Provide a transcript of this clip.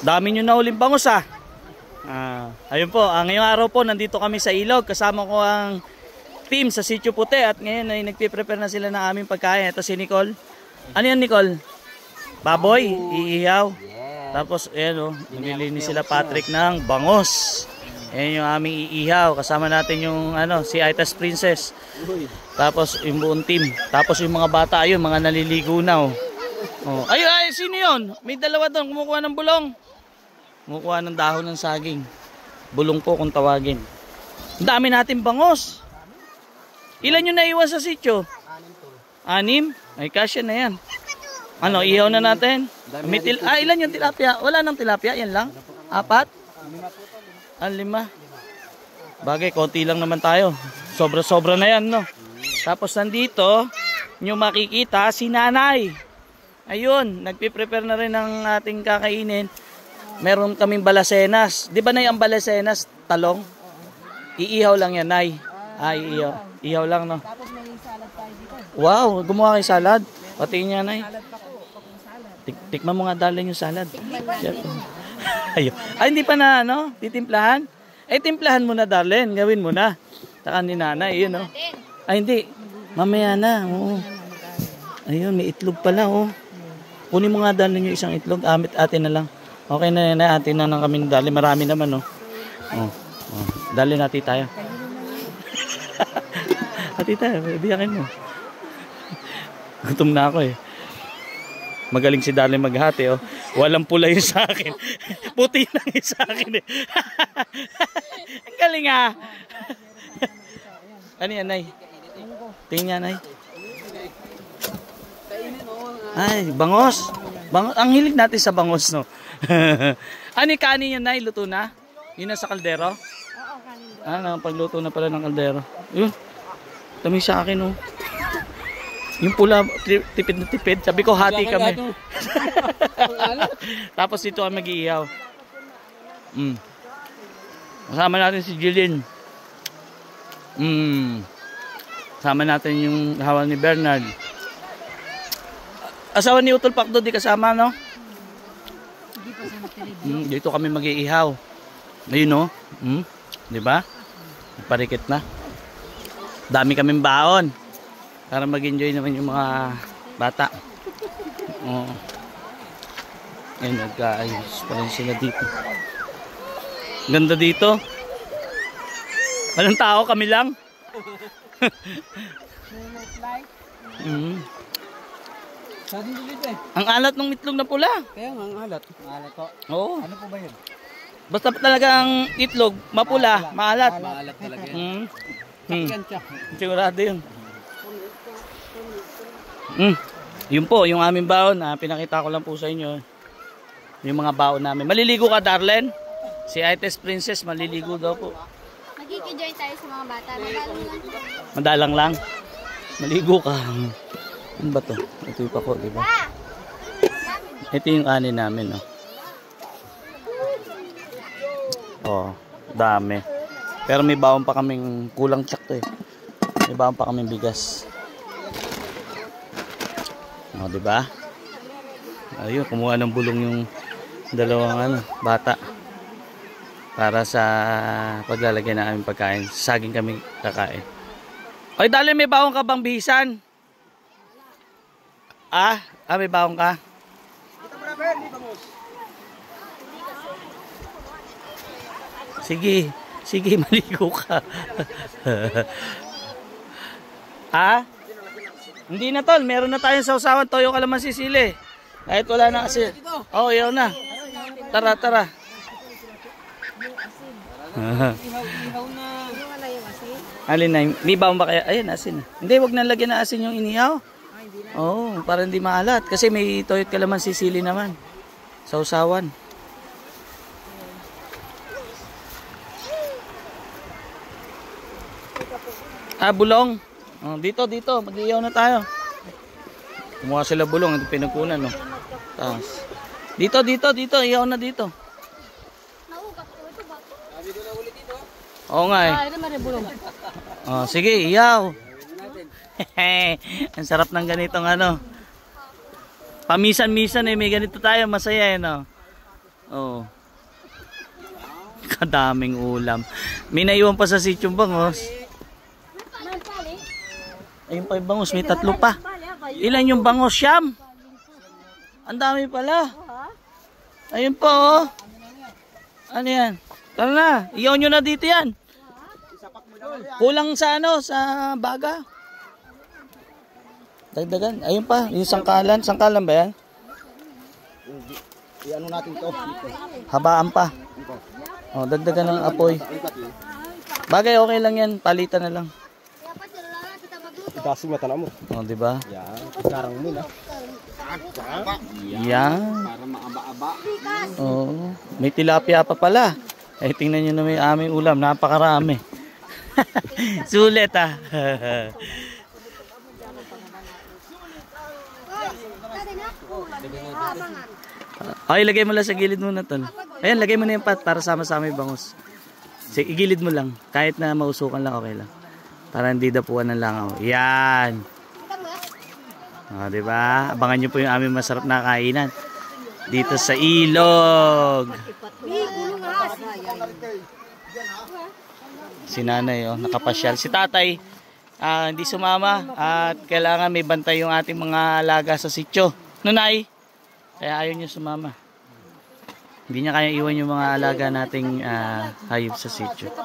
Dami nyo na uling bangus ah. Ayun po, ngayong araw po nandito kami sa ilog. Kasama ko ang team sa Sitio Puti. At ngayon ay nagpiprepare na sila ng aming pagkain. Ito si Nicole. Ano yan Nicole? Baboy, iihaw. Tapos ayan o, naglilinis sila Patrick ng bangus. Ayan yung aming iihaw. Kasama natin yung si Itas Princess. Tapos yung buong team. Tapos yung mga bata ayun, mga naliligo na oh. Ay, sino yun? May dalawa doon, kumukuha ng bulong. Kumukuha ng dahon ng saging. Bulong po kung tawagin. Ang dami natin bangus. Ilan yung naiwan sa sitio? 6? Ay, kasya na yan. Ihaw na natin. Ilan yung tilapia? Wala nang tilapia, yan lang. 4? 5. Bagay, konti lang naman tayo. Sobra-sobra na yan, no? Tapos nandito, nyo makikita si nanay. Ayun, nagpiprepare na rin ng ating kakainin. Meron kaming balasenas. Di ba na yung balasenas, talong? Iihaw lang yan, nay. Iihaw. Iihaw lang, no? Tapos may salad tayo dito. Wow, gumawa kayo salad. Pati niya, nay. Tikman mo nga dalhin yung salad. Ayun. Ay, hindi pa na, titimplahan? Timplahan mo na, darling. Gawin mo na. Taka ni nanay, yun, no? Ay, hindi. Mamaya na, oo. Ayun, may itlog pala, oh. Kunin mo nga dalhin yung isang itlog. Atin na lang. Okay na yan, atin na lang kami dalhin. Marami naman, no? Dalhin natin tayo. Hati tayo, biyakin mo. Gutom na ako eh. Magaling si Darlene maghati oh. Walang pula yung sa akin. Puti lang yung sa akin eh. Ang galing ah. Ano yan, Nay? Tingnan, Nay. Ay, bangos. Ang hilig natin sa bangos, no? Ano yung kanin yan, Nay? Luto na? Yun na sa kaldero? Oo, kanin. Pagluto na pala ng kaldero. Yun. Dami sa akin, oh. Yung pula, tipid na tipid. Sabi ko, hati kami. Tapos dito kami mag-iihaw. Kasama natin si Jillian. Kasama natin yung hawa ni Bernard. Asawa ni Utol Pakdo, di kasama, no? Dito kami mag-iihaw. Ayun, no? Diba? Parikit na. Dami kaming baon. Para mag-enjoy naman yung mga bata. Ayun, nagkaayos pa rin sila dito. Ganda dito. Walang tao, kami lang. Ang alat ng itlog na pula. Kaya nga, ang alat. Maalat po. Oo. Ano po ba yun? Basta talaga ang itlog, mapula, maalat. Maalat talaga yan. Siya. Sigurado yun. Yun po, yung aming baon. Pinakita ko lang po sa inyo. Yung mga baon namin. Maliligo ka, Darlene? Si Itas Princess, maliligo daw po. Magkikijoin tayo sa mga bata. Madalang lang. Maligo ka. Ano ba to? Ito yung pako, diba? Ito yung anin namin, no? Dami. Pero may baon pa kaming kulang tsak to eh. May baon pa kaming bigas. Diba? Ayun, kumuha ng bulong yung dalawang bata. Para sa paglalagyan ng aming pagkain. Saging kami kakain. Oy, dali, may baon ka bang bihisan? May baon ka? Sige, maligo ka. Hindi na tol, meron na tayong sausawan, toyo kalamansi sili. Kahit wala na kasi. Iyaw na. Tara. Ihaw na. Wala yung asin. Alin na, may baon ba kaya? Ayun, asin. Hindi, wag na lagyan na asin yung inihaw. Para hindi maalat. Kasi may toyo kalamansi sili naman. Sausawan. Bulong. Dito. Mag-iyaw na tayo. Kumuha sila bulong. Ito pinagkunan, no? Tapos. Dito. Iyaw na dito. Oo nga eh. Sige, iyaw. Ang sarap ng ganitong Pamisan-misan eh. May ganito tayo. Masaya eh, no? Oh. Kadaming ulam. May naiwan pa sa sitio bangos. Ayun pa yung bangos, may 3 pa. Ilan yung bangos, Siyam? Ang dami pala. Ayun po, oh. Ano yan? Tara na, iyaw nyo na dito yan. Kulang sa ano, sa baga. Dagdagan. Ayun pa, yung sangkalan. Sangkalan ba yan? I-ano natin to. Habaan pa. Oh, dagdagan ng apoy. Bagay, okay lang yan. Palitan na lang. Kasi mata na mo. Oh, di ba? Yan. Karang mo na. Yan. Para maaba-aba. Oh, may tilapia pa pala. Eh, tingnan nyo na may aming ulam. Napakarami. Sulit, ah. Ay, lagay mo lang sa gilid muna, tol. Ayan, lagay mo na yung pat para sama-sama yung bangus. Sige, igilid mo lang. Kahit na mausukan lang, okay lang. Para hindi dapuan ng langaw. Yan. O, diba? Abangan nyo po yung aming masarap na kainan. Dito sa ilog. Si nanay, oh, nakapasyal. Si tatay, hindi sumama. At kailangan may bantay yung ating mga alaga sa sityo. Nunay? Kaya ayaw niya sumama. Hindi niya kaya iwan yung mga alaga nating hayop sa sityo.